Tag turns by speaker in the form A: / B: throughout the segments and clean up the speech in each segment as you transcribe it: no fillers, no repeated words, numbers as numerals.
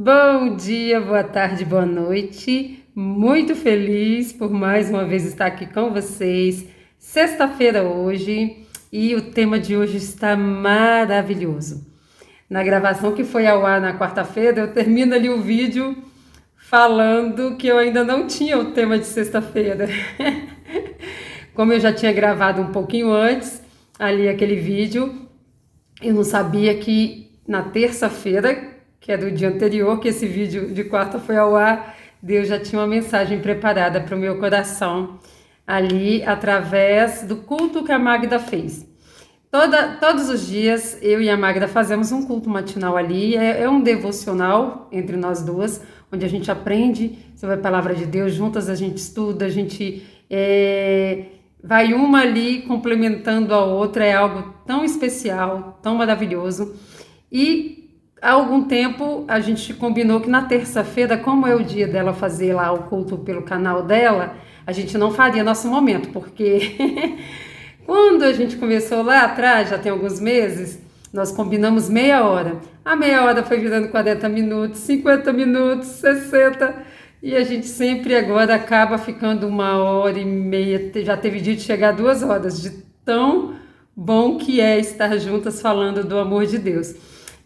A: Bom dia, boa tarde, boa noite. Muito feliz por mais uma vez estar aqui com vocês. Sexta-feira hoje e o tema de hoje está maravilhoso. Na gravação que foi ao ar na quarta-feira, eu termino ali o vídeo falando que eu ainda não tinha o tema de sexta-feira. Como eu já tinha gravado um pouquinho antes ali aquele vídeo, eu não sabia que na terça-feira, que é do dia anterior, que esse vídeo de quarta foi ao ar, Deus já tinha uma mensagem preparada para o meu coração ali através do culto que a Magda fez. Todos os dias eu e a Magda fazemos um culto matinal ali, é um devocional entre nós duas, onde a gente aprende sobre a palavra de Deus, juntas a gente estuda, a gente vai uma ali complementando a outra, é algo tão especial, tão maravilhoso. E há algum tempo a gente combinou que na terça-feira, como é o dia dela fazer lá o culto pelo canal dela, a gente não faria nosso momento, porque quando a gente começou lá atrás, já tem alguns meses, nós combinamos meia hora. A meia hora foi virando 40 minutos, 50 minutos, 60, e a gente sempre agora acaba ficando 1h30. Já teve dia de chegar a 2 horas, de tão bom que é estar juntas falando do amor de Deus.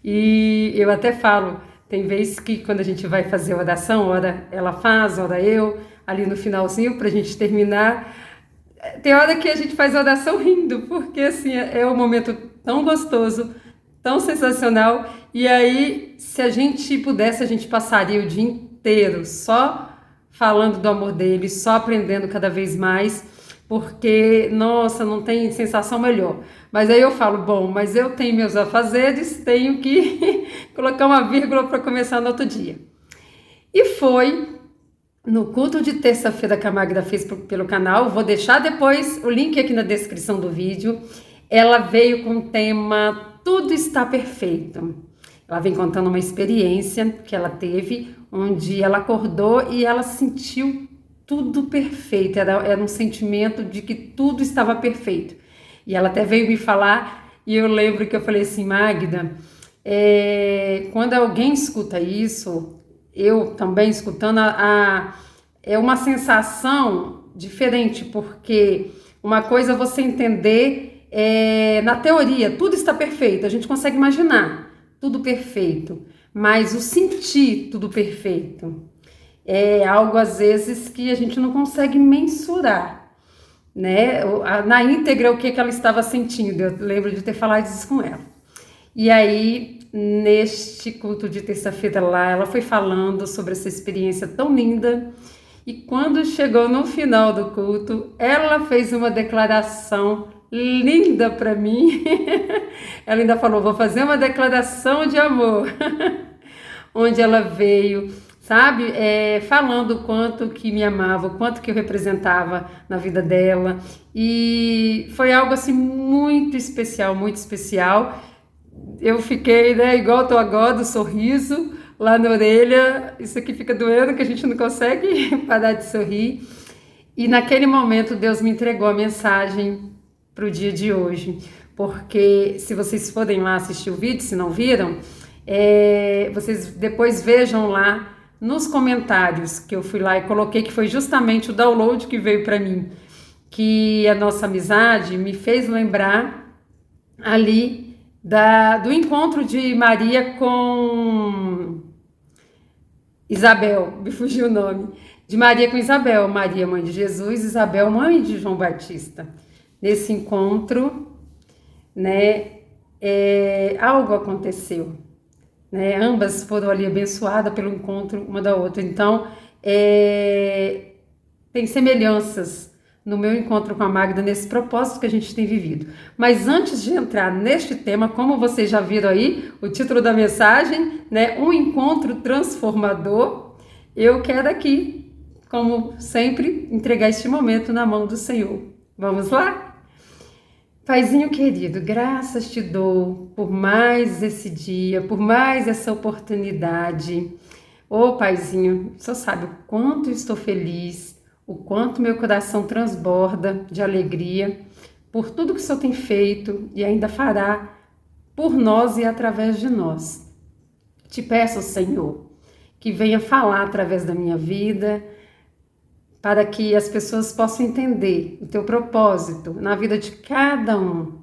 A: E eu até falo, tem vezes que quando a gente vai fazer oração, hora ela faz, hora eu, ali no finalzinho para a gente terminar. Tem hora que a gente faz oração rindo, porque assim é um momento tão gostoso, tão sensacional. E aí, se a gente pudesse, a gente passaria o dia inteiro só falando do amor dele, só aprendendo cada vez mais, porque, nossa, não tem sensação melhor. Mas aí eu falo, bom, mas eu tenho meus afazeres, tenho que colocar uma vírgula para começar no outro dia. E foi no culto de terça-feira que a Magda fez pelo canal, vou deixar depois o link aqui na descrição do vídeo. Ela veio com o tema Tudo Está Perfeito. Ela vem contando uma experiência que ela teve, onde ela acordou e ela sentiu tudo perfeito. Era um sentimento de que tudo estava perfeito. E ela até veio me falar, e eu lembro que eu falei assim, Magda, quando alguém escuta isso, eu também escutando, é uma sensação diferente, porque uma coisa é você entender na teoria, tudo está perfeito, a gente consegue imaginar tudo perfeito, mas o sentir tudo perfeito é algo às vezes que a gente não consegue mensurar, né? Na íntegra o que ela estava sentindo, eu lembro de ter falado isso com ela. E aí, neste culto de terça-feira lá, ela foi falando sobre essa experiência tão linda. E quando chegou no final do culto, ela fez uma declaração linda para mim. Ela ainda falou, vou fazer uma declaração de amor. Onde ela veio, sabe, falando o quanto que me amava, o quanto que eu representava na vida dela. E foi algo assim muito especial, muito especial. Eu fiquei, né, igual tô agora, do sorriso lá na orelha, isso aqui fica doendo, que a gente não consegue parar de sorrir. E naquele momento Deus me entregou a mensagem para o dia de hoje, porque se vocês forem lá assistir o vídeo, se não viram, vocês depois vejam lá nos comentários que eu fui lá e coloquei, que foi justamente o download que veio para mim, que a nossa amizade me fez lembrar ali do encontro de Maria com Isabel, me fugiu o nome, de Maria com Isabel, Maria mãe de Jesus, Isabel mãe de João Batista. Nesse encontro, né, algo aconteceu, né? Ambas foram ali abençoadas pelo encontro uma da outra. Então, tem semelhanças no meu encontro com a Magda, nesse propósito que a gente tem vivido. Mas antes de entrar neste tema, como vocês já viram aí, o título da mensagem, né, um encontro transformador, eu quero aqui, como sempre, entregar este momento na mão do Senhor. Vamos lá? Paizinho querido, graças te dou por mais esse dia, por mais essa oportunidade. Ô Paizinho, o Senhor sabe o quanto estou feliz, o quanto meu coração transborda de alegria por tudo que o Senhor tem feito e ainda fará por nós e através de nós. Te peço, Senhor, que venha falar através da minha vida, para que as pessoas possam entender o teu propósito na vida de cada um.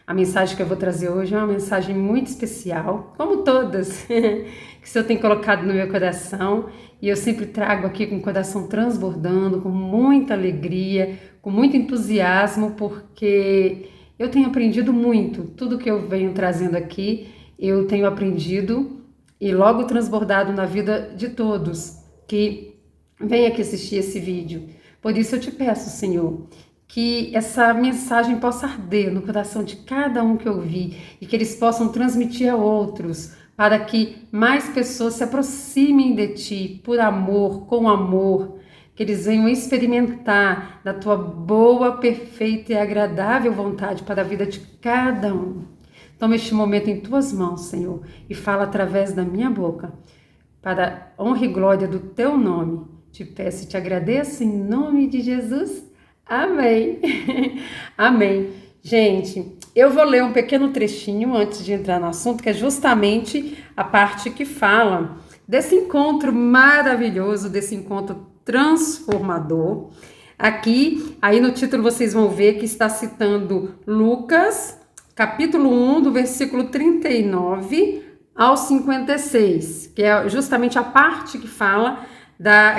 A: A mensagem que eu vou trazer hoje é uma mensagem muito especial, como todas, que o Senhor tem colocado no meu coração, e eu sempre trago aqui com o coração transbordando, com muita alegria, com muito entusiasmo, porque eu tenho aprendido muito. Tudo que eu venho trazendo aqui, eu tenho aprendido e logo transbordado na vida de todos que vêm aqui assistir esse vídeo. Por isso eu te peço, Senhor, que essa mensagem possa arder no coração de cada um que ouvir e que eles possam transmitir a outros, para que mais pessoas se aproximem de Ti por amor, com amor, que eles venham experimentar da Tua boa, perfeita e agradável vontade para a vida de cada um. Toma este momento em Tuas mãos, Senhor, e fala através da minha boca, para a honra e glória do Teu nome. Te peço e te agradeço em nome de Jesus. Amém. Amém. Gente, eu vou ler um pequeno trechinho antes de entrar no assunto, que é justamente a parte que fala desse encontro maravilhoso, desse encontro transformador. Aqui, aí no título vocês vão ver que está citando Lucas, capítulo 1, do versículo 39 ao 56, que é justamente a parte que fala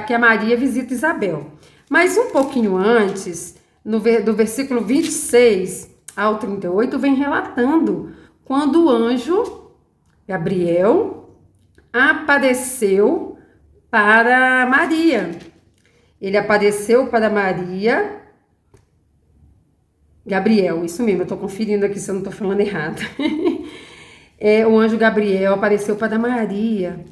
A: que a Maria visita Isabel. Mas um pouquinho antes, do versículo 26 ao 38, vem relatando quando o anjo Gabriel apareceu para Maria. Ele apareceu para Maria, Gabriel, isso mesmo, eu estou conferindo aqui se eu não estou falando errado. O anjo Gabriel apareceu para Maria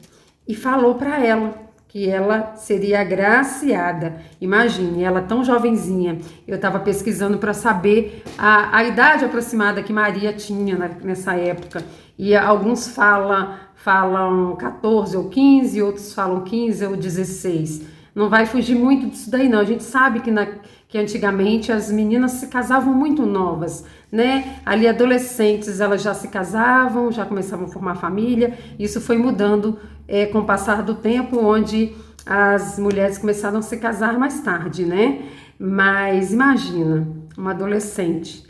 A: e falou para ela que ela seria agraciada. Imagine, ela tão jovenzinha. Eu estava pesquisando para saber a idade aproximada que Maria tinha nessa época. E alguns falam 14 ou 15, outros falam 15 ou 16. Não vai fugir muito disso daí, não. A gente sabe que antigamente as meninas se casavam muito novas, né? Ali adolescentes, elas já se casavam, já começavam a formar família. Isso foi mudando com o passar do tempo, onde as mulheres começaram a se casar mais tarde, né? Mas imagina, uma adolescente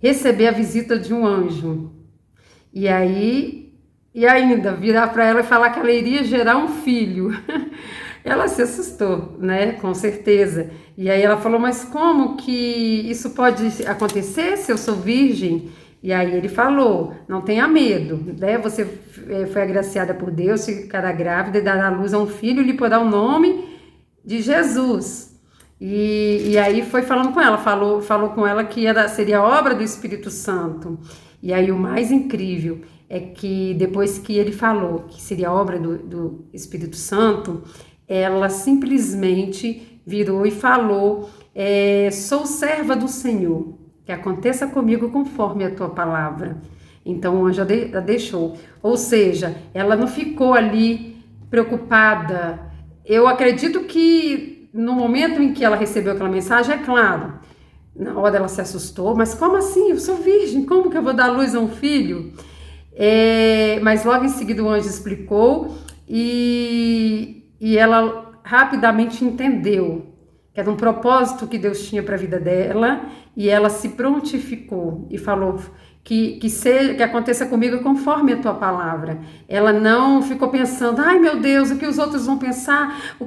A: receber a visita de um anjo e ainda virar para ela e falar que ela iria gerar um filho. Ela se assustou, né? Com certeza. E aí ela falou, mas como que isso pode acontecer se eu sou virgem? E aí ele falou, não tenha medo, né? Você foi agraciada por Deus, ficará grávida e dará à luz a um filho e lhe porá o nome de Jesus. E aí foi falando com ela, falou com ela que seria obra do Espírito Santo. E aí o mais incrível é que depois que ele falou que seria obra do Espírito Santo, ela simplesmente virou e falou, sou serva do Senhor, que aconteça comigo conforme a tua palavra. Então o anjo a deixou. Ou seja, ela não ficou ali preocupada. Eu acredito que no momento em que ela recebeu aquela mensagem, é claro, na hora ela se assustou, mas como assim? Eu sou virgem, como que eu vou dar luz a um filho? Mas logo em seguida o anjo explicou e ela rapidamente entendeu que era um propósito que Deus tinha para a vida dela, e ela se prontificou e falou que aconteça comigo conforme a tua palavra. Ela não ficou pensando, ai meu Deus, o que os outros vão pensar,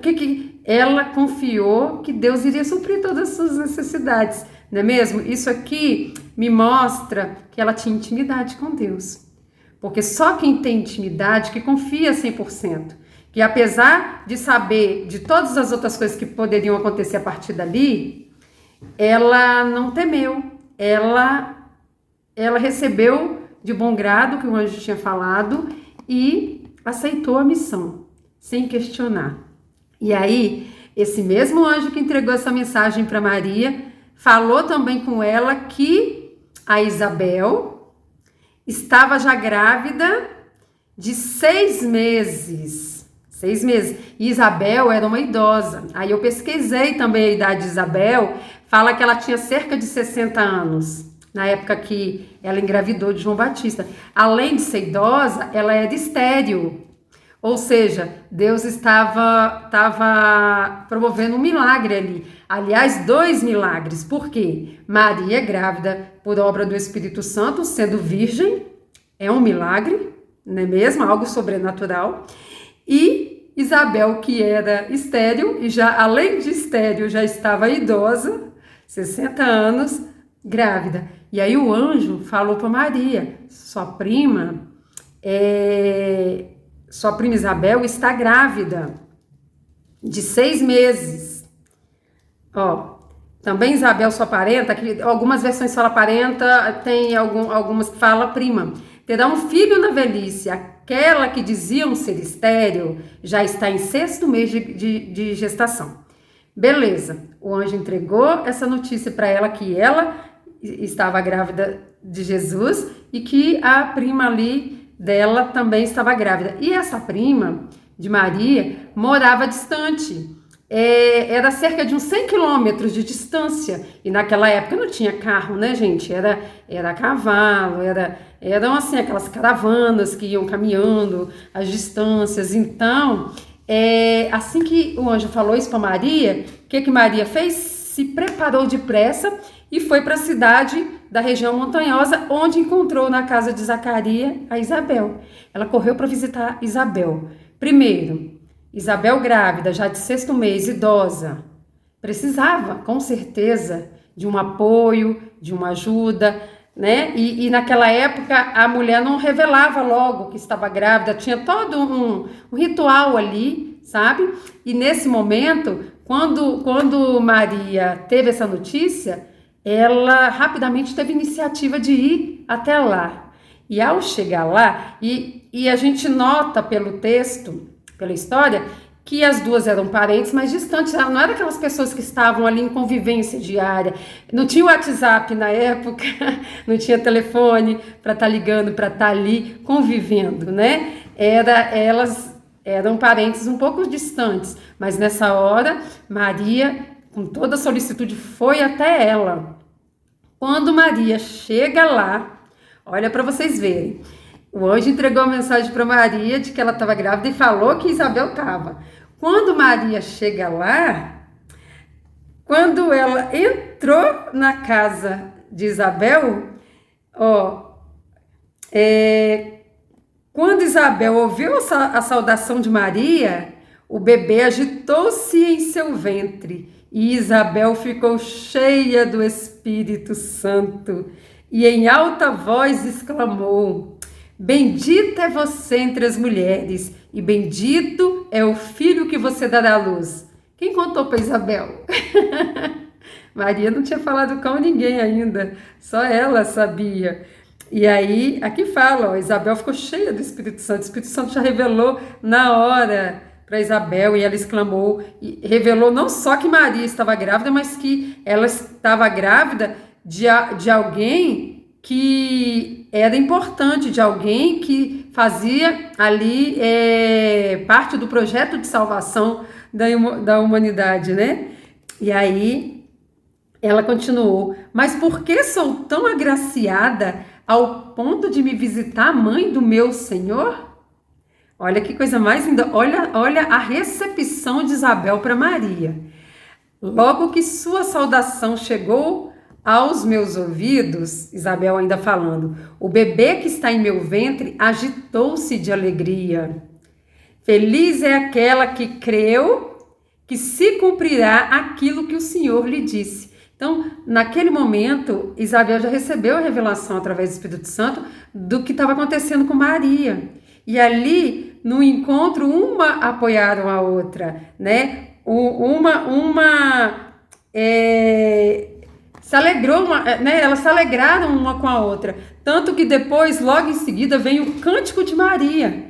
A: ela confiou que Deus iria suprir todas as suas necessidades, não é mesmo? Isso aqui me mostra que ela tinha intimidade com Deus, porque só quem tem intimidade que confia 100%. Que apesar de saber de todas as outras coisas que poderiam acontecer a partir dali, ela não temeu, ela recebeu de bom grado o que o anjo tinha falado e aceitou a missão, sem questionar. E aí, esse mesmo anjo que entregou essa mensagem para Maria, falou também com ela que a Isabel estava já grávida de 6 meses. 6 meses. E Isabel era uma idosa. Aí eu pesquisei também a idade de Isabel, fala que ela tinha cerca de 60 anos, na época que ela engravidou de João Batista. Além de ser idosa, ela era estéril. Ou seja, Deus estava promovendo um milagre ali. Aliás, 2 milagres. Por quê? Maria, grávida por obra do Espírito Santo, sendo virgem, é um milagre, não é mesmo? Algo sobrenatural. E Isabel, que era estéril, e já, além de estéril, já estava idosa, 60 anos, grávida. E aí o anjo falou para Maria, sua prima Isabel está grávida de 6 meses. Ó, também Isabel, sua parenta, que algumas versões fala parenta, tem algumas que fala prima. Terá um filho na velhice. Aquela que diziam ser estéril já está em 6º mês de gestação. Beleza, o anjo entregou essa notícia para ela, que ela estava grávida de Jesus e que a prima ali dela também estava grávida. E essa prima de Maria morava distante. Era cerca de uns 100 quilômetros de distância. E naquela época não tinha carro, né, gente? Era cavalo, eram assim aquelas caravanas que iam caminhando as distâncias. Então, assim que o anjo falou isso para Maria, o que Maria fez? Se preparou depressa e foi para a cidade da região montanhosa, onde encontrou na casa de Zacarias a Isabel. Ela correu para visitar Isabel. Primeiro, Isabel grávida, já de 6º mês, idosa, precisava, com certeza, de um apoio, de uma ajuda, né? E naquela época a mulher não revelava logo que estava grávida, tinha todo um ritual ali, sabe? E nesse momento, quando Maria teve essa notícia, ela rapidamente teve iniciativa de ir até lá. E ao chegar lá, e a gente nota pelo texto, pela história, que as duas eram parentes, mas distantes. Não eram aquelas pessoas que estavam ali em convivência diária. Não tinha WhatsApp na época, não tinha telefone para estar ligando, para estar ali convivendo, né? Elas eram parentes um pouco distantes, mas nessa hora, Maria, com toda a solicitude, foi até ela. Quando Maria chega lá, olha para vocês verem, o anjo entregou a mensagem para Maria de que ela estava grávida e falou que Isabel estava. Quando Maria chega lá, quando ela entrou na casa de Isabel, quando Isabel ouviu a saudação de Maria, o bebê agitou-se em seu ventre e Isabel ficou cheia do Espírito Santo e em alta voz exclamou: bendita é você entre as mulheres, e bendito é o filho que você dará à luz. Quem contou para Isabel? Maria não tinha falado com ninguém ainda, só ela sabia. E aí, aqui fala, Isabel ficou cheia do Espírito Santo. O Espírito Santo já revelou na hora para Isabel, e ela exclamou, e revelou não só que Maria estava grávida, mas que ela estava grávida de alguém que era importante, de alguém que fazia ali parte do projeto de salvação da humanidade, né? E aí ela continuou: mas por que sou tão agraciada ao ponto de me visitar a mãe do meu Senhor? Olha que coisa mais linda, olha a recepção de Isabel para Maria. Logo que sua saudação chegou aos meus ouvidos, Isabel ainda falando, o bebê que está em meu ventre agitou-se de alegria. Feliz é aquela que creu que se cumprirá aquilo que o Senhor lhe disse. Então, naquele momento, Isabel já recebeu a revelação através do Espírito Santo do que estava acontecendo com Maria. E ali, no encontro, uma apoiaram a outra, né? Se alegrou, né? Elas se alegraram uma com a outra. Tanto que depois, logo em seguida, vem o Cântico de Maria.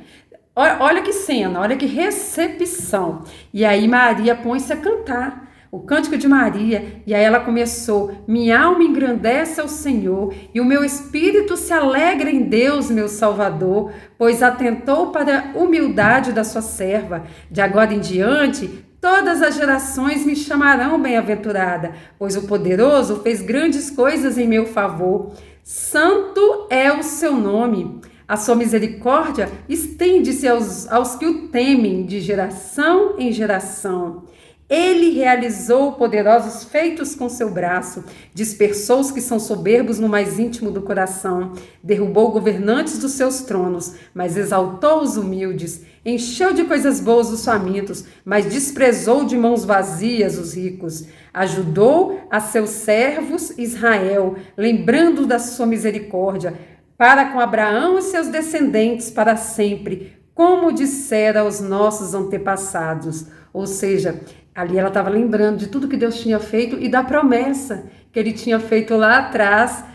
A: Olha que cena, olha que recepção. E aí Maria põe-se a cantar o Cântico de Maria, e aí ela começou: minha alma engrandece ao Senhor, e o meu espírito se alegra em Deus, meu Salvador, pois atentou para a humildade da sua serva. De agora em diante, todas as gerações me chamarão bem-aventurada, pois o poderoso fez grandes coisas em meu favor. Santo é o seu nome. A sua misericórdia estende-se aos que o temem de geração em geração. Ele realizou poderosos feitos com seu braço, dispersou os que são soberbos no mais íntimo do coração, derrubou governantes dos seus tronos, mas exaltou os humildes, encheu de coisas boas os famintos, mas desprezou de mãos vazias os ricos. Ajudou a seus servos Israel, lembrando da sua misericórdia, para com Abraão e seus descendentes para sempre, como dissera aos nossos antepassados. Ou seja, ali ela estava lembrando de tudo que Deus tinha feito e da promessa que ele tinha feito lá atrás,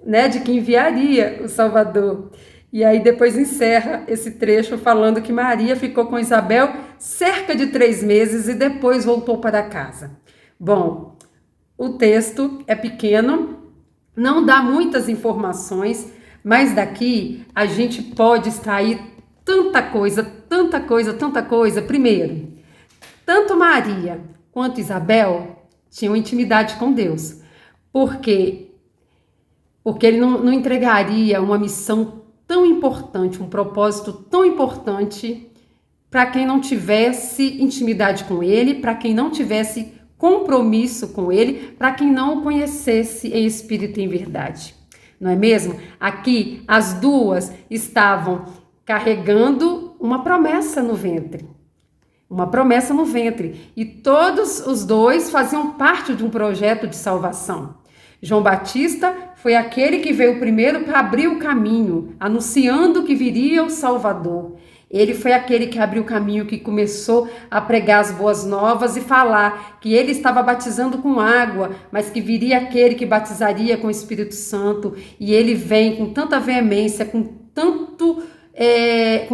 A: né, de que enviaria o Salvador. E aí depois encerra esse trecho falando que Maria ficou com Isabel cerca de 3 meses e depois voltou para casa. Bom, o texto é pequeno, não dá muitas informações, mas daqui a gente pode extrair tanta coisa, tanta coisa, tanta coisa. Primeiro, tanto Maria quanto Isabel tinham intimidade com Deus. Por quê? Porque ele não entregaria uma missão tão importante, um propósito tão importante para quem não tivesse intimidade com ele, para quem não tivesse compromisso com ele, para quem não o conhecesse em espírito e em verdade. Não é mesmo? Aqui as duas estavam carregando uma promessa no ventre. Uma promessa no ventre. E todos os dois faziam parte de um projeto de salvação. João Batista foi aquele que veio primeiro para abrir o caminho, anunciando que viria o Salvador. Ele foi aquele que abriu o caminho, que começou a pregar as boas novas e falar que ele estava batizando com água, mas que viria aquele que batizaria com o Espírito Santo. E ele vem com tanta veemência, com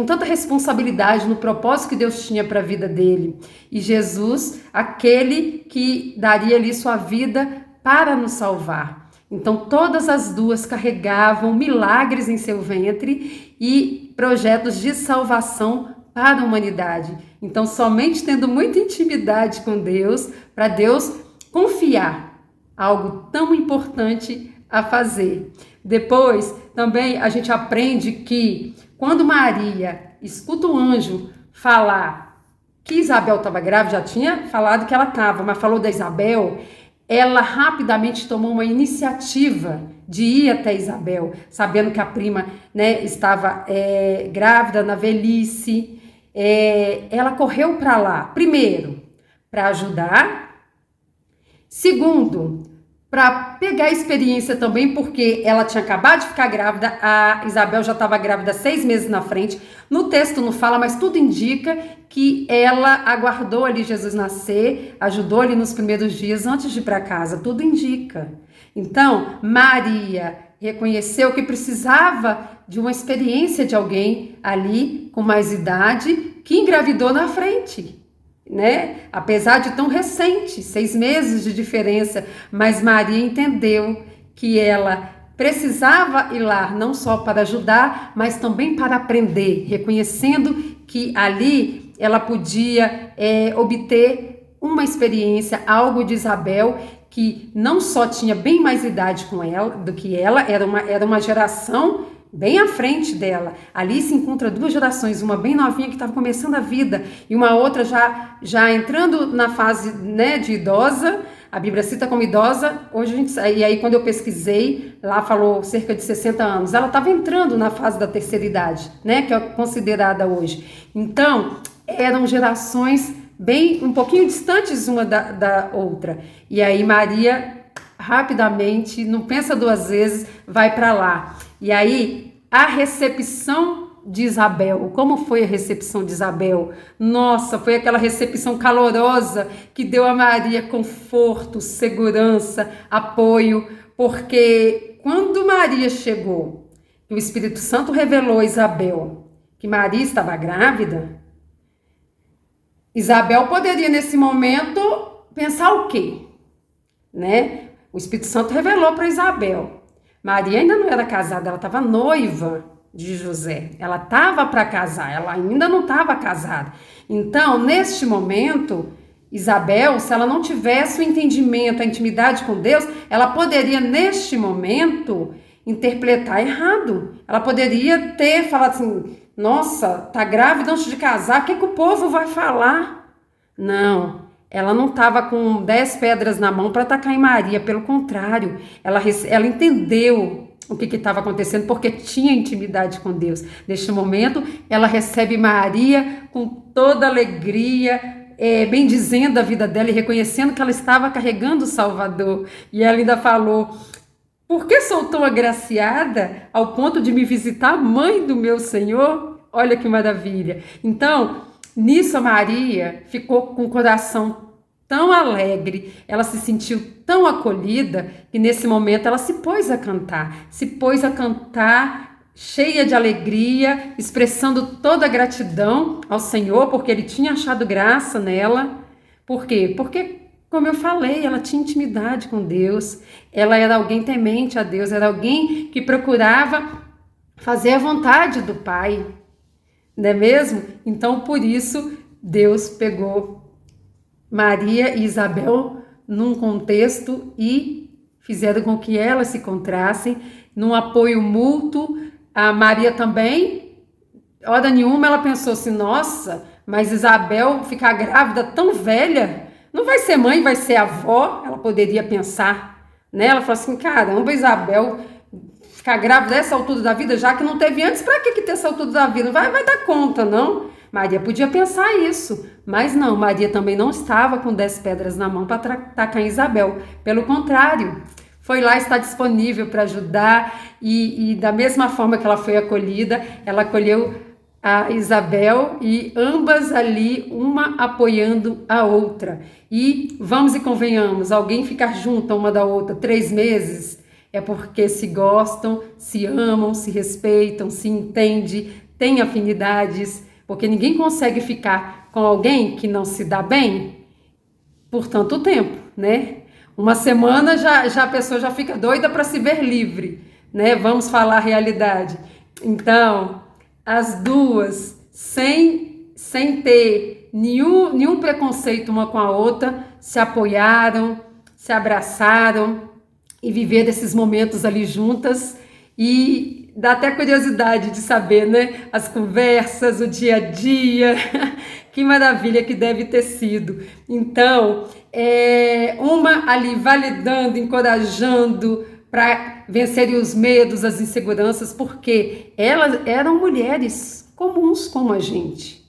A: tanta responsabilidade no propósito que Deus tinha para a vida dele. E Jesus, aquele que daria ali sua vida para nos salvar. Então todas as duas carregavam milagres em seu ventre e projetos de salvação para a humanidade. Então somente tendo muita intimidade com Deus, para Deus confiar algo tão importante a fazer. Depois também a gente aprende que quando Maria escuta o anjo falar que Isabel estava grávida, já tinha falado que ela estava, mas falou da Isabel, ela rapidamente tomou uma iniciativa de ir até Isabel, sabendo que a prima, né, estava grávida na velhice. Ela correu para lá, primeiro, para ajudar, segundo, para pegar experiência também, porque ela tinha acabado de ficar grávida, a Isabel já estava grávida 6 meses na frente. No texto não fala, mas tudo indica que ela aguardou ali Jesus nascer, ajudou ali nos primeiros dias antes de ir para casa, tudo indica. Então, Maria reconheceu que precisava de uma experiência de alguém ali com mais idade que engravidou na frente. Né? Apesar de tão recente, 6 meses de diferença, mas Maria entendeu que ela precisava ir lá não só para ajudar, mas também para aprender, reconhecendo que ali ela podia obter uma experiência, algo de Isabel, que não só tinha bem mais idade com ela do que ela, era uma geração bem à frente dela. Ali se encontra 2 gerações, uma bem novinha que estava começando a vida e uma outra já entrando na fase, né, de idosa. A Bíblia cita como idosa, e aí quando eu pesquisei, lá falou cerca de 60 anos. Ela estava entrando na fase da terceira idade, né, que é considerada hoje. Então, eram gerações um pouquinho distantes uma da outra. E aí Maria rapidamente, não pensa 2 vezes, vai para lá. E aí, a recepção de Isabel, como foi a recepção de Isabel? Nossa, foi aquela recepção calorosa que deu a Maria conforto, segurança, apoio, porque quando Maria chegou, o Espírito Santo revelou a Isabel que Maria estava grávida, Isabel poderia nesse momento pensar o quê? Né? O Espírito Santo revelou para Isabel. Maria ainda não era casada, ela estava noiva de José. Ela estava para casar, ela ainda não estava casada. Então, neste momento, Isabel, se ela não tivesse o entendimento, a intimidade com Deus, ela poderia, neste momento, interpretar errado. Ela poderia ter falado assim, nossa, tá grávida antes de casar, o que que o povo vai falar? Não, ela não estava com 10 pedras na mão para atacar em Maria, pelo contrário, ela entendeu o que estava acontecendo, porque tinha intimidade com Deus. Neste momento, ela recebe Maria com toda alegria, bendizendo a vida dela e reconhecendo que ela estava carregando o Salvador. E ela ainda falou, por que sou tão agraciada ao ponto de me visitar a mãe do meu Senhor? Olha que maravilha. Então, nisso a Maria ficou com o coração tão alegre, ela se sentiu tão acolhida, que nesse momento ela se pôs a cantar cheia de alegria, expressando toda a gratidão ao Senhor, porque ele tinha achado graça nela. Por quê? Porque, como eu falei, ela tinha intimidade com Deus, ela era alguém temente a Deus, era alguém que procurava fazer a vontade do Pai, não é mesmo? Então, por isso, Deus pegou Maria e Isabel num contexto e fizeram com que elas se encontrassem num apoio mútuo. A Maria também, hora nenhuma, ela pensou assim, nossa, mas Isabel ficar grávida tão velha, não vai ser mãe, vai ser avó, ela poderia pensar, né? Ela falou assim, caramba, Isabel ficar grávida nessa altura da vida, já que não teve antes, para que ter essa altura da vida? Vai dar conta, não? Maria podia pensar isso, mas não, Maria também não estava com 10 pedras na mão para atacar em Isabel. Pelo contrário, foi lá, está disponível para ajudar e da mesma forma que ela foi acolhida, ela acolheu a Isabel e ambas ali, uma apoiando a outra. E vamos e convenhamos, alguém ficar junto uma da outra 3 meses é porque se gostam, se amam, se respeitam, se entendem, têm afinidades, porque ninguém consegue ficar com alguém que não se dá bem por tanto tempo, né? Uma semana já a pessoa já fica doida para se ver livre, né? Vamos falar a realidade. Então, as duas, sem ter nenhum preconceito uma com a outra, se apoiaram, se abraçaram e viver desses momentos ali juntas. E dá até curiosidade de saber, né? As conversas, o dia a dia, que maravilha que deve ter sido. Então, uma ali validando, encorajando para vencerem os medos, as inseguranças, porque elas eram mulheres comuns como a gente,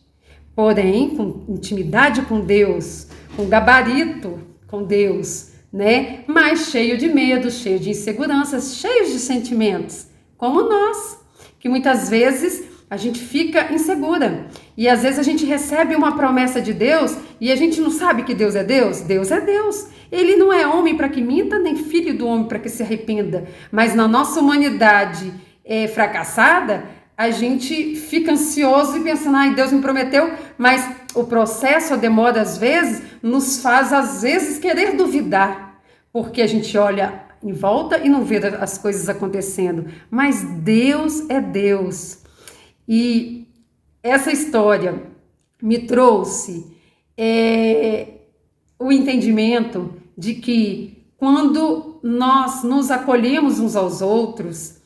A: porém com intimidade com Deus, com gabarito com Deus, né? Mas cheio de medos, cheio de inseguranças, cheios de sentimentos, como nós, que muitas vezes a gente fica insegura. E às vezes a gente recebe uma promessa de Deus e a gente não sabe que Deus é Deus. Deus é Deus. Ele não é homem para que minta, nem filho do homem para que se arrependa. Mas na nossa humanidade fracassada, a gente fica ansioso e pensando, ai, Deus me prometeu, mas o processo, a demora às vezes, nos faz às vezes querer duvidar, porque a gente olha em volta e não vê as coisas acontecendo. Mas Deus é Deus. E essa história me trouxe o entendimento de que quando nós nos acolhemos uns aos outros,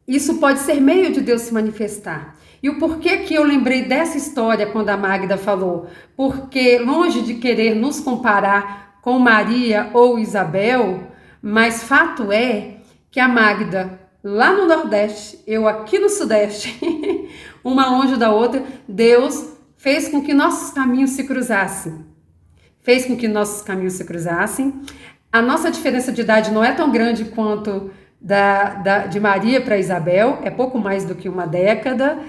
A: isso pode ser meio de Deus se manifestar. E o porquê que eu lembrei dessa história quando a Magda falou? Porque longe de querer nos comparar com Maria ou Isabel, mas fato é que a Magda lá no Nordeste, eu aqui no Sudeste, uma longe da outra, Deus fez com que nossos caminhos se cruzassem. Fez com que nossos caminhos se cruzassem. A nossa diferença de idade não é tão grande quanto de Maria para Isabel, é pouco mais do que uma década,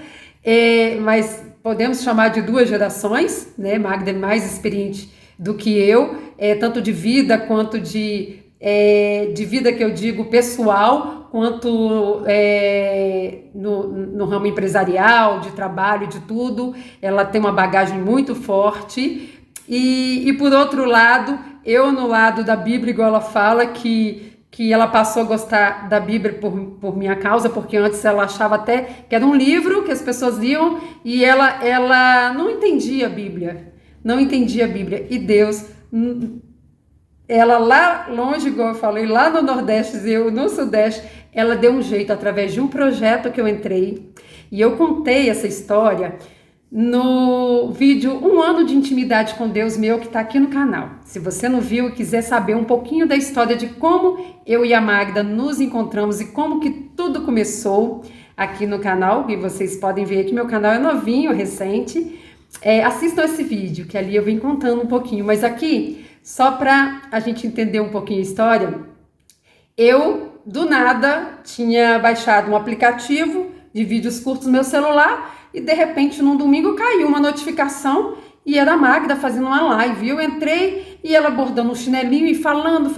A: mas podemos chamar de 2 gerações, né? Magda é mais experiente do que eu, tanto de vida quanto de vida que eu digo pessoal, quanto no ramo empresarial, de trabalho, de tudo. Ela tem uma bagagem muito forte e por outro lado, eu no lado da Bíblia, igual ela fala, que ela passou a gostar da Bíblia por minha causa, porque antes ela achava até que era um livro que as pessoas liam e ela não entendia a Bíblia, e Deus, ela lá longe, igual eu falei, lá no Nordeste e eu no Sudeste, ela deu um jeito através de um projeto que eu entrei, e eu contei essa história no vídeo Um Ano de Intimidade com Deus meu, que está aqui no canal. Se você não viu e quiser saber um pouquinho da história de como eu e a Magda nos encontramos e como que tudo começou aqui no canal, e vocês podem ver que meu canal é novinho, recente, assistam esse vídeo, que ali eu vim contando um pouquinho, mas aqui, só para a gente entender um pouquinho a história, eu, do nada, tinha baixado um aplicativo de vídeos curtos no meu celular e, de repente, num domingo caiu uma notificação e era a Magda fazendo uma live. Eu entrei e ela bordando um chinelinho e falando.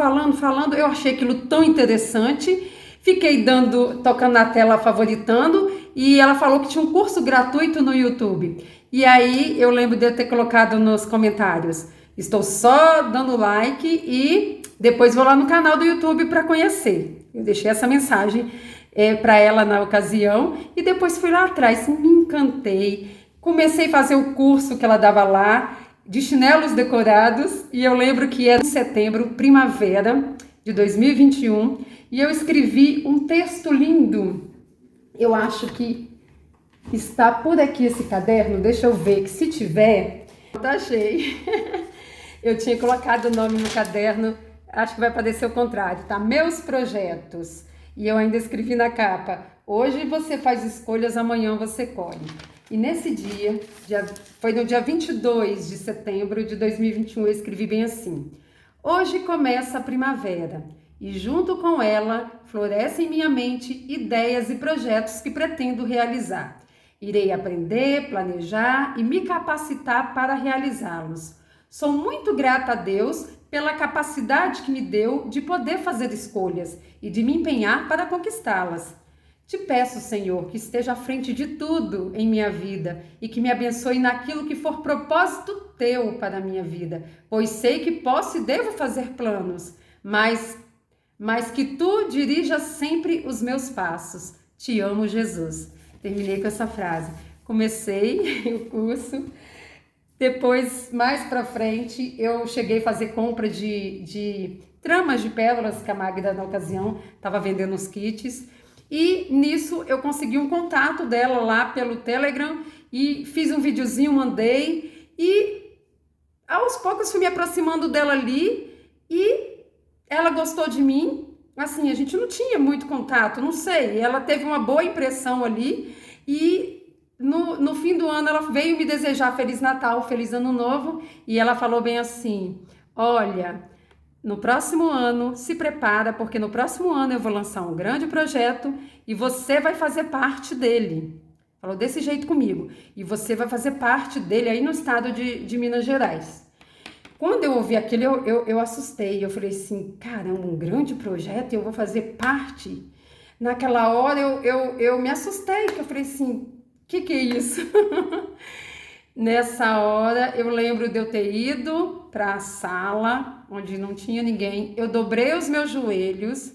A: Eu achei aquilo tão interessante, fiquei tocando na tela, favoritando, e ela falou que tinha um curso gratuito no YouTube. E aí eu lembro de eu ter colocado nos comentários: estou só dando like e depois vou lá no canal do YouTube para conhecer. Eu deixei essa mensagem para ela na ocasião e depois fui lá atrás, me encantei, comecei a fazer o curso que ela dava lá, de chinelos decorados, e eu lembro que era em setembro, primavera de 2021, e eu escrevi um texto lindo. Eu acho que está por aqui esse caderno, deixa eu ver, que se tiver, eu achei. Eu tinha colocado o nome no caderno, acho que vai parecer o contrário, tá? Meus projetos. E eu ainda escrevi na capa: hoje você faz escolhas, amanhã você colhe. E nesse dia, foi no dia 22 de setembro de 2021, eu escrevi bem assim: hoje começa a primavera e junto com ela florescem em minha mente ideias e projetos que pretendo realizar. Irei aprender, planejar e me capacitar para realizá-los. Sou muito grata a Deus pela capacidade que me deu de poder fazer escolhas e de me empenhar para conquistá-las. Te peço, Senhor, que esteja à frente de tudo em minha vida e que me abençoe naquilo que for propósito teu para a minha vida, pois sei que posso e devo fazer planos, mas que tu dirijas sempre os meus passos. Te amo, Jesus. Terminei com essa frase. Comecei o curso. Depois, mais pra frente, eu cheguei a fazer compra de tramas de pérolas, que a Magda, na ocasião, estava vendendo os kits. E nisso eu consegui um contato dela lá pelo Telegram e fiz um videozinho, mandei. E aos poucos fui me aproximando dela ali e ela gostou de mim. Assim, a gente não tinha muito contato, não sei. Ela teve uma boa impressão ali e no fim do ano ela veio me desejar Feliz Natal, Feliz Ano Novo, e ela falou bem assim: olha, no próximo ano se prepara, porque no próximo ano eu vou lançar um grande projeto e você vai fazer parte dele. Falou desse jeito comigo. E você vai fazer parte dele aí no estado de Minas Gerais. Quando eu ouvi aquilo, eu assustei. Eu falei assim: caramba, um grande projeto e eu vou fazer parte? Naquela hora eu me assustei, que eu falei assim: que é isso? Nessa hora eu lembro de eu ter ido para a sala onde não tinha ninguém. Eu dobrei os meus joelhos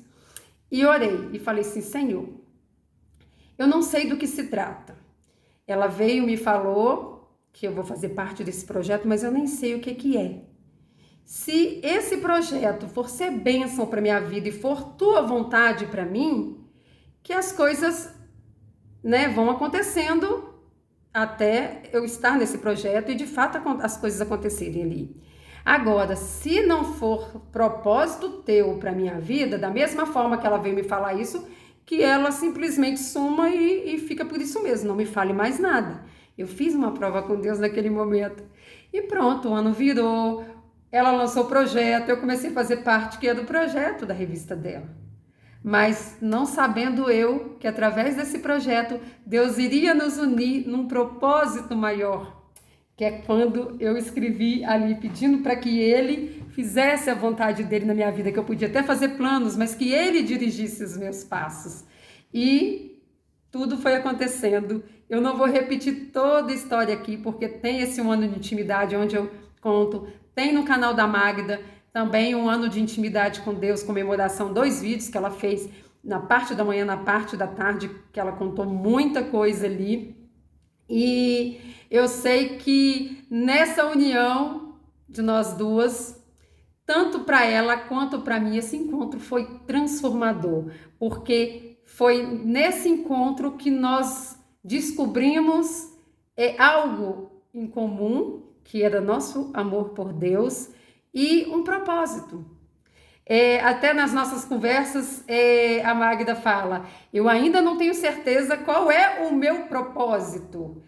A: e orei e falei assim: Senhor, eu não sei do que se trata. Ela veio e me falou que eu vou fazer parte desse projeto, mas eu nem sei o que é. Se esse projeto for ser bênção para minha vida e for tua vontade para mim, que as coisas, né, vão acontecendo até eu estar nesse projeto e de fato as coisas acontecerem ali. Agora, se não for propósito teu para minha vida, da mesma forma que ela veio me falar isso, que ela simplesmente suma e fica por isso mesmo, não me fale mais nada. Eu fiz uma prova com Deus naquele momento e pronto, o ano virou, ela lançou o projeto, eu comecei a fazer parte que é do projeto da revista dela. Mas não sabendo eu que através desse projeto Deus iria nos unir num propósito maior, que é quando eu escrevi ali pedindo para que Ele fizesse a vontade dele na minha vida, que eu podia até fazer planos, mas que Ele dirigisse os meus passos. E tudo foi acontecendo. Eu não vou repetir toda a história aqui, porque tem esse Um Ano de Intimidade onde eu conto, tem no canal da Magda, também Um Ano de Intimidade com Deus, comemoração, 2 vídeos que ela fez na parte da manhã, na parte da tarde, que ela contou muita coisa ali. E eu sei que nessa união de nós duas, tanto para ela quanto para mim, esse encontro foi transformador, porque foi nesse encontro que nós descobrimos algo em comum, que era nosso amor por Deus e um propósito. Até nas nossas conversas, a Magda fala, eu ainda não tenho certeza qual é o meu propósito.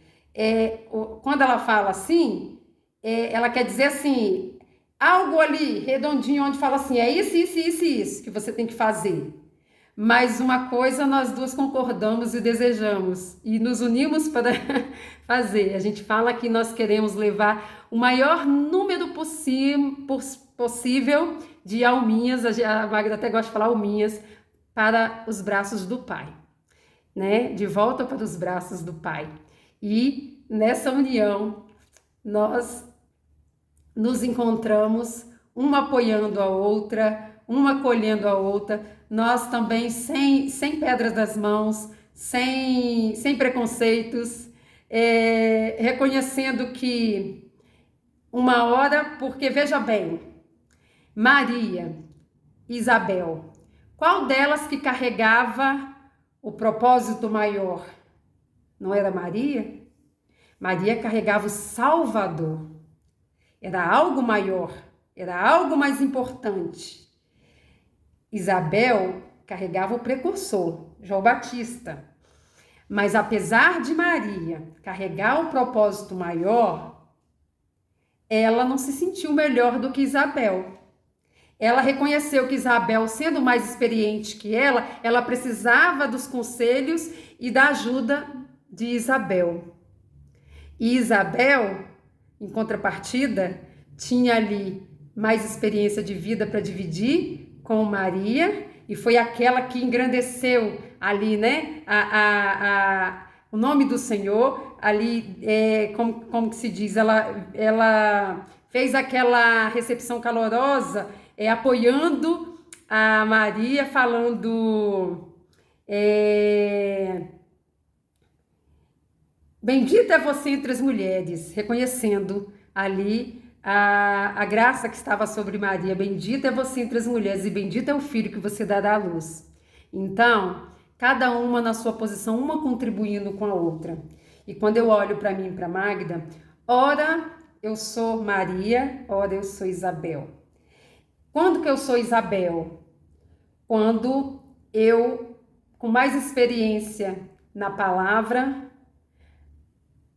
A: Quando ela fala assim, ela quer dizer assim, algo ali redondinho onde fala assim, é isso que você tem que fazer. Mas uma coisa nós duas concordamos e desejamos e nos unimos para fazer. A gente fala que nós queremos levar o maior número possível de alminhas, a Magda até gosta de falar alminhas, para os braços do Pai, né? De volta para os braços do Pai. E nessa união, nós nos encontramos, uma apoiando a outra, uma acolhendo a outra, nós também sem pedras das mãos, sem preconceitos, reconhecendo que uma hora, porque veja bem, Maria, Isabel, qual delas que carregava o propósito maior? Não era Maria? Maria carregava o Salvador. Era algo maior, era algo mais importante. Isabel carregava o precursor, João Batista. Mas apesar de Maria carregar o propósito maior, ela não se sentiu melhor do que Isabel. Ela reconheceu que Isabel, sendo mais experiente que ela precisava dos conselhos e da ajuda de Isabel. E Isabel, em contrapartida, tinha ali mais experiência de vida para dividir com Maria, e foi aquela que engrandeceu ali, né, o nome do Senhor, ali, como que se diz, ela fez aquela recepção calorosa, apoiando a Maria, falando, bendita é você entre as mulheres, reconhecendo ali a graça que estava sobre Maria, bendita é você entre as mulheres e bendito é o filho que você dará à luz. Então, cada uma na sua posição, uma contribuindo com a outra. E quando eu olho para mim e para Magda, ora eu sou Maria, ora eu sou Isabel. Quando que eu sou Isabel? Quando eu, com mais experiência na palavra,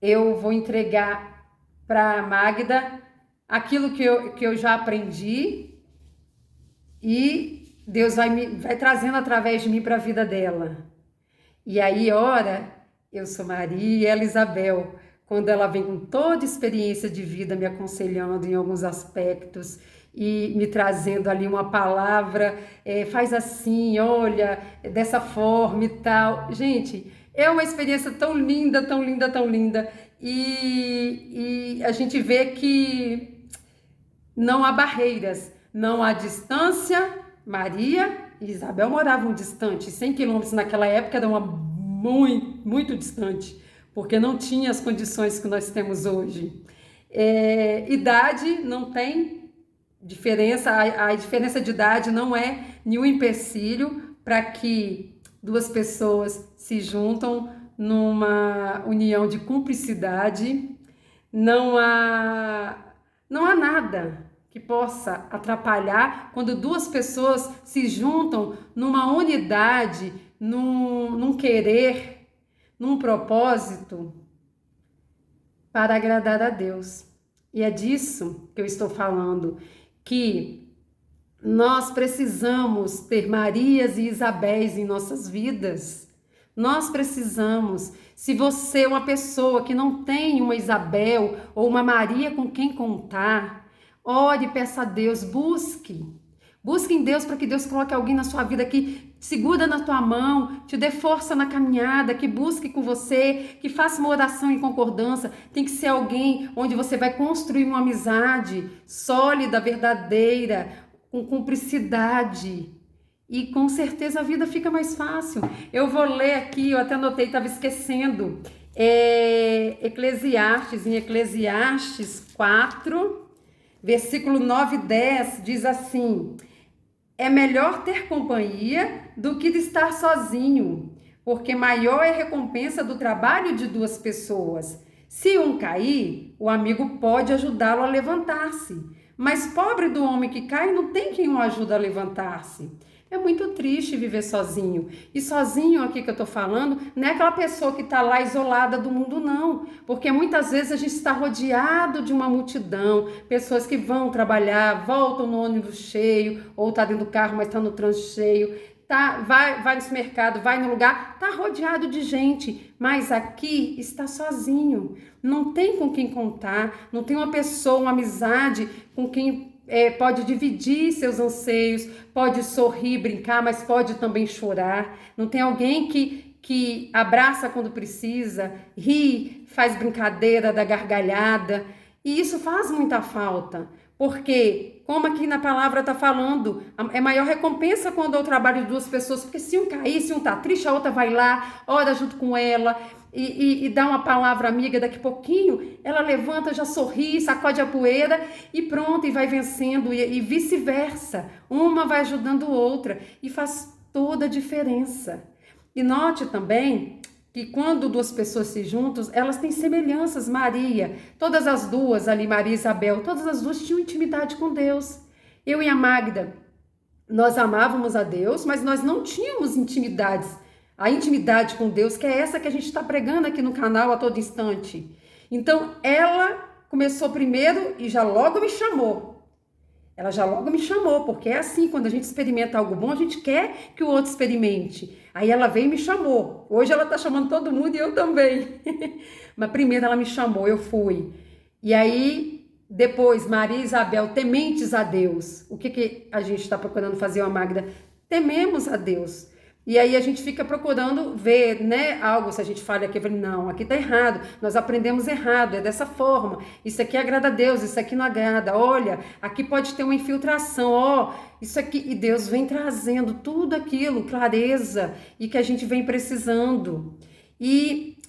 A: eu vou entregar para Magda aquilo que eu já aprendi e Deus vai trazendo através de mim para a vida dela. E aí, ora, eu sou Maria e ela Isabel, quando ela vem com toda a experiência de vida me aconselhando em alguns aspectos e me trazendo ali uma palavra, faz assim, olha, dessa forma e tal. Gente, é uma experiência tão linda, tão linda, tão linda. E a gente vê que não há barreiras, não há distância. Maria e Isabel moravam distantes, 100 quilômetros naquela época era muito, muito distante, porque não tinha as condições que nós temos hoje. Idade não tem diferença, a diferença de idade não é nenhum empecilho para que duas pessoas se juntam numa união de cumplicidade. Não há nada que possa atrapalhar quando duas pessoas se juntam numa unidade, num querer, num propósito para agradar a Deus. E é disso que eu estou falando, que nós precisamos ter Marias e Isabéis em nossas vidas. Nós precisamos. Se você é uma pessoa que não tem uma Isabel ou uma Maria com quem contar, ore, peça a Deus, busque em Deus para que Deus coloque alguém na sua vida que segura na tua mão, te dê força na caminhada, que busque com você, que faça uma oração em concordância. Tem que ser alguém onde você vai construir uma amizade sólida, verdadeira, com cumplicidade. E com certeza a vida fica mais fácil. Eu vou ler aqui, eu até anotei, estava esquecendo. Eclesiastes, em Eclesiastes 4, Versículo 9 e 10 diz assim: é melhor ter companhia do que estar sozinho, porque maior é a recompensa do trabalho de duas pessoas. Se um cair, o amigo pode ajudá-lo a levantar-se, mas pobre do homem que cai não tem quem o ajude a levantar-se. É muito triste viver sozinho. E sozinho aqui que eu tô falando, não é aquela pessoa que tá lá isolada do mundo, não. Porque muitas vezes a gente está rodeado de uma multidão, pessoas que vão trabalhar, voltam no ônibus cheio, ou tá dentro do carro, mas tá no trânsito cheio, vai no mercado, vai no lugar, tá rodeado de gente, mas aqui está sozinho. Não tem com quem contar, não tem uma pessoa, uma amizade com quem pode dividir seus anseios, pode sorrir, brincar, mas pode também chorar. Não tem alguém que abraça quando precisa, ri, faz brincadeira, dá gargalhada. E isso faz muita falta, porque, como aqui na palavra está falando, é maior recompensa quando eu trabalho de duas pessoas, porque se um cair, se um tá triste, a outra vai lá, ora junto com ela, e dá uma palavra amiga, daqui a pouquinho ela levanta, já sorri, sacode a poeira e pronto, e vai vencendo, e vice-versa. Uma vai ajudando a outra e faz toda a diferença. E note também que quando duas pessoas se juntam, elas têm semelhanças. Maria, todas as duas ali, Maria e Isabel, todas as duas tinham intimidade com Deus. Eu e a Magda, nós amávamos a Deus, mas nós não tínhamos intimidades. A intimidade com Deus, que é essa que a gente está pregando aqui no canal a todo instante. Então, ela começou primeiro e já logo me chamou. Ela já logo me chamou, porque é assim, quando a gente experimenta algo bom, a gente quer que o outro experimente. Aí ela veio e me chamou. Hoje ela está chamando todo mundo e eu também. Mas primeiro ela me chamou, eu fui. E aí, depois, Maria e Isabel, tementes a Deus. O que a gente está procurando fazer, Magda? Tememos a Deus. E aí a gente fica procurando ver, né, algo, se a gente fala aqui, eu falo, não, aqui tá errado, nós aprendemos errado, é dessa forma, isso aqui agrada a Deus, isso aqui não agrada, olha, aqui pode ter uma infiltração, ó, isso aqui, e Deus vem trazendo tudo aquilo, clareza, e que a gente vem precisando. E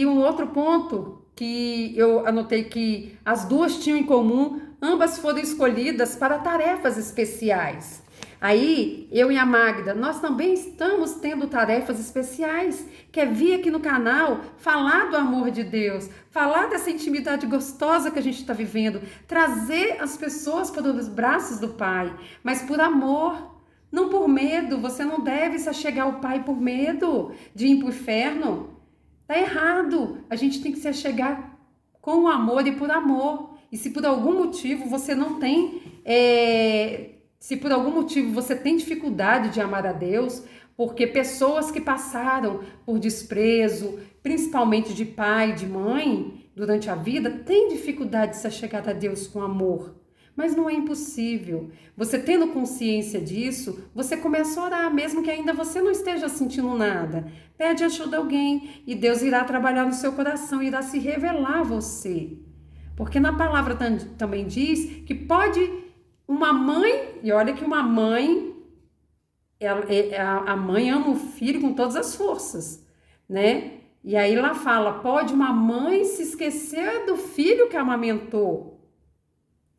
A: um outro ponto que eu anotei que as duas tinham em comum, ambas foram escolhidas para tarefas especiais. Aí, eu e a Magda, nós também estamos tendo tarefas especiais, que é vir aqui no canal, falar do amor de Deus, falar dessa intimidade gostosa que a gente está vivendo, trazer as pessoas para os braços do Pai, mas por amor, não por medo. Você não deve se achegar ao Pai por medo de ir para o inferno. Tá errado. A gente tem que se achegar com o amor e por amor. E se por algum motivo você não tem... Se por algum motivo você tem dificuldade de amar a Deus, porque pessoas que passaram por desprezo, principalmente de pai, de mãe, durante a vida, têm dificuldade de se achegar a Deus com amor. Mas não é impossível. Você tendo consciência disso, você começa a orar, mesmo que ainda você não esteja sentindo nada. Pede ajuda a alguém e Deus irá trabalhar no seu coração, irá se revelar a você. Porque na palavra também diz que pode... Uma mãe, e olha que uma mãe, a mãe ama o filho com todas as forças, né? E aí lá fala, pode uma mãe se esquecer do filho que amamentou,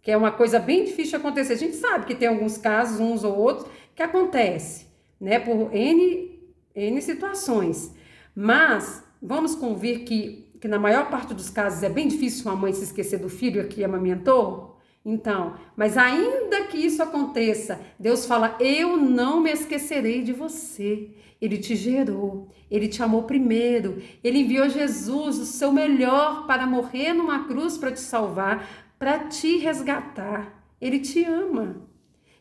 A: que é uma coisa bem difícil de acontecer. A gente sabe que tem alguns casos, uns ou outros, que acontece, né? Por N situações. Mas vamos convir que na maior parte dos casos é bem difícil uma mãe se esquecer do filho que amamentou. Então, mas ainda que isso aconteça, Deus fala, eu não me esquecerei de você. Ele te gerou, Ele te amou primeiro, Ele enviou Jesus, o seu melhor, para morrer numa cruz para te salvar, para te resgatar. Ele te ama.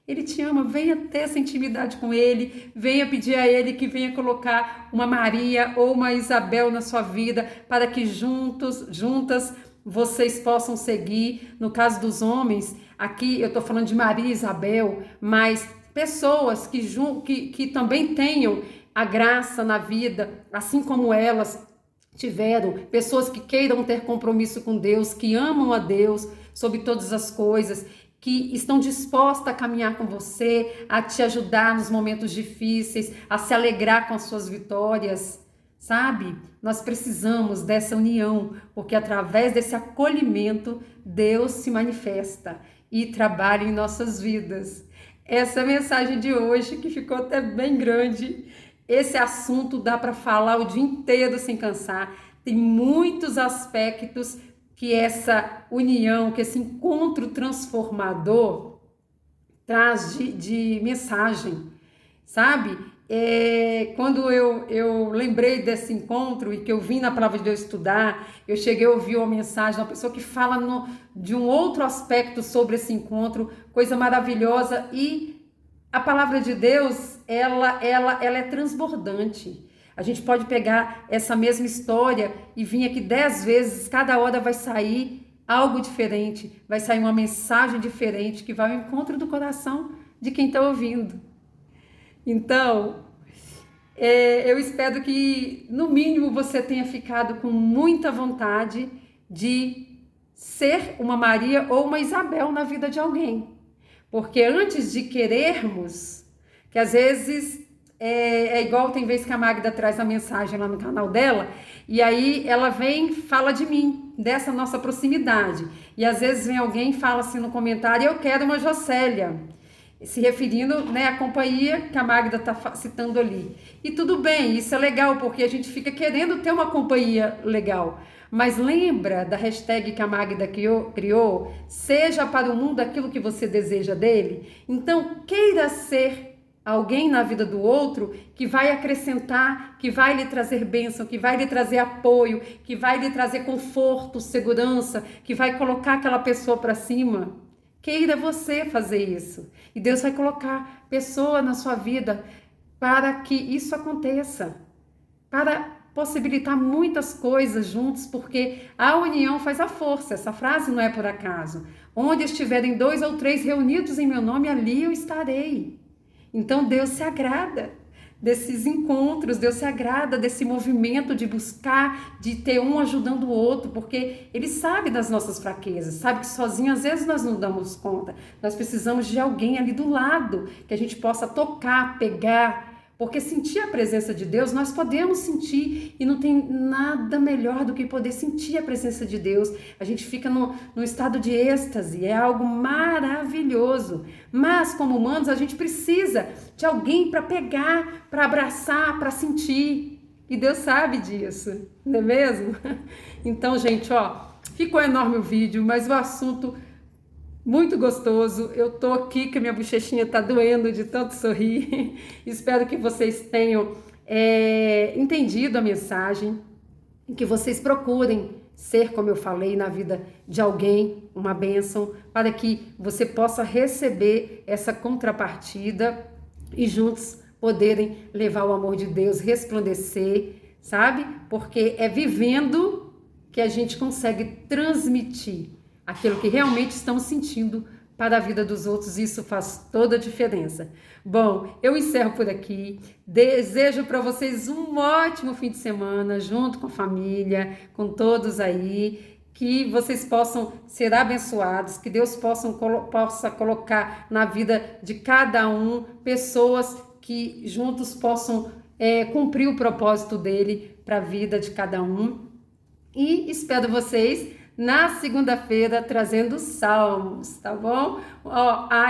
A: Ele te ama, venha ter essa intimidade com Ele, venha pedir a Ele que venha colocar uma Maria ou uma Isabel na sua vida, para que juntas, vocês possam seguir. No caso dos homens, aqui eu estou falando de Maria e Isabel, mas pessoas que também tenham a graça na vida, assim como elas tiveram, pessoas que queiram ter compromisso com Deus, que amam a Deus sobre todas as coisas, que estão dispostas a caminhar com você, a te ajudar nos momentos difíceis, a se alegrar com as suas vitórias. sabe? Nós precisamos dessa união, porque através desse acolhimento, Deus se manifesta e trabalha em nossas vidas. Essa é a mensagem de hoje, que ficou até bem grande. Esse assunto dá para falar o dia inteiro sem cansar. Tem muitos aspectos que essa união, que esse encontro transformador traz de mensagem, sabe? Quando eu lembrei desse encontro e que eu vim na palavra de Deus estudar, eu cheguei a ouvir uma mensagem de uma pessoa que fala de um outro aspecto sobre esse encontro, coisa maravilhosa, e a palavra de Deus, ela é transbordante. A gente pode pegar essa mesma história e vir aqui 10 vezes, cada hora vai sair algo diferente, vai sair uma mensagem diferente que vai ao encontro do coração de quem está ouvindo. Então, eu espero que, no mínimo, você tenha ficado com muita vontade de ser uma Maria ou uma Isabel na vida de alguém. Porque antes de querermos, que às vezes é igual, tem vezes que a Magda traz a mensagem lá no canal dela, e aí ela vem, fala de mim, dessa nossa proximidade. E às vezes vem alguém e fala assim no comentário: eu quero uma Jocélia, se referindo, né, à companhia que a Magda está citando ali. E tudo bem, isso é legal, porque a gente fica querendo ter uma companhia legal. Mas lembra da hashtag que a Magda criou? Seja para o mundo aquilo que você deseja dele. Então, queira ser alguém na vida do outro que vai acrescentar, que vai lhe trazer bênção, que vai lhe trazer apoio, que vai lhe trazer conforto, segurança, que vai colocar aquela pessoa para cima. Queira você fazer isso. E Deus vai colocar pessoa na sua vida para que isso aconteça. Para possibilitar muitas coisas juntos, porque a união faz a força. Essa frase não é por acaso. Onde estiverem 2 ou 3 reunidos em meu nome, ali eu estarei. Então Deus se agrada desses encontros, Deus se agrada desse movimento de buscar, de ter um ajudando o outro, porque Ele sabe das nossas fraquezas, sabe que sozinho às vezes nós não damos conta, nós precisamos de alguém ali do lado, que a gente possa tocar, pegar, porque sentir a presença de Deus, nós podemos sentir, e não tem nada melhor do que poder sentir a presença de Deus. A gente fica no estado de êxtase, é algo maravilhoso. Mas, como humanos, a gente precisa de alguém para pegar, para abraçar, para sentir. E Deus sabe disso, não é mesmo? Então, gente, ficou enorme o vídeo, mas o assunto muito gostoso. Eu tô aqui que a minha bochechinha tá doendo de tanto sorrir. Espero que vocês tenham entendido a mensagem e que vocês procurem ser, como eu falei, na vida de alguém, uma bênção, para que você possa receber essa contrapartida e juntos poderem levar o amor de Deus, resplandecer, sabe? Porque é vivendo que a gente consegue transmitir aquilo que realmente estamos sentindo para a vida dos outros. Isso faz toda a diferença. Bom, eu encerro por aqui. Desejo para vocês um ótimo fim de semana, junto com a família, com todos aí, que vocês possam ser abençoados, que Deus possa colocar na vida de cada um pessoas que juntos possam cumprir o propósito dele para a vida de cada um. E espero vocês na segunda-feira trazendo salmos, tá bom?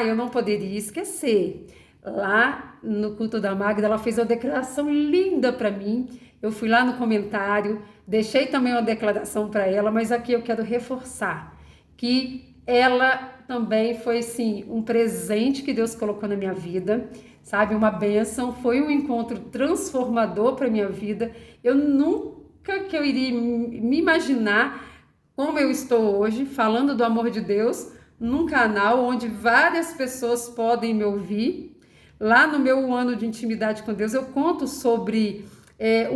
A: Eu não poderia esquecer. Lá no culto da Magda, ela fez uma declaração linda para mim. Eu fui lá no comentário, deixei também uma declaração para ela, mas aqui eu quero reforçar que ela também foi, sim, um presente que Deus colocou na minha vida, sabe? Uma bênção, foi um encontro transformador para minha vida. Eu nunca que eu iria me imaginar como eu estou hoje, falando do amor de Deus, num canal onde várias pessoas podem me ouvir. Lá no meu ano de intimidade com Deus, eu conto sobre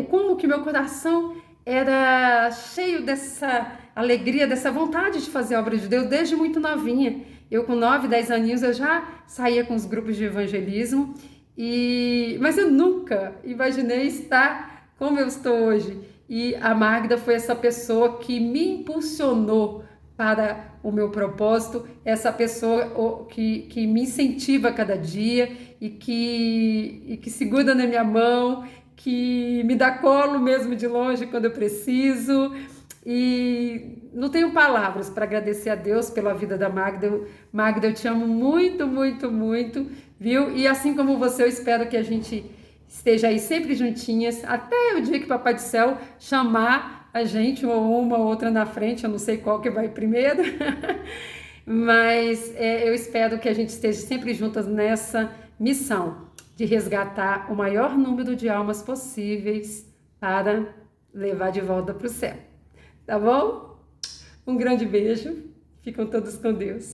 A: como que meu coração era cheio dessa alegria, dessa vontade de fazer a obra de Deus desde muito novinha. Eu com 9, 10 aninhos, eu já saía com os grupos de evangelismo, mas eu nunca imaginei estar como eu estou hoje. E a Magda foi essa pessoa que me impulsionou para o meu propósito, essa pessoa que me incentiva a cada dia e que segura na minha mão que me dá colo mesmo de longe quando eu preciso. E não tenho palavras para agradecer a Deus pela vida da Magda. Magda, eu te amo muito, muito, muito, viu? E assim como você, eu espero que a gente esteja aí sempre juntinhas, até o dia que o Papai do Céu chamar a gente, ou uma ou outra na frente, eu não sei qual que vai primeiro, mas eu espero que a gente esteja sempre juntas nessa missão de resgatar o maior número de almas possíveis para levar de volta para o céu. Tá bom? Um grande beijo. Ficam todos com Deus.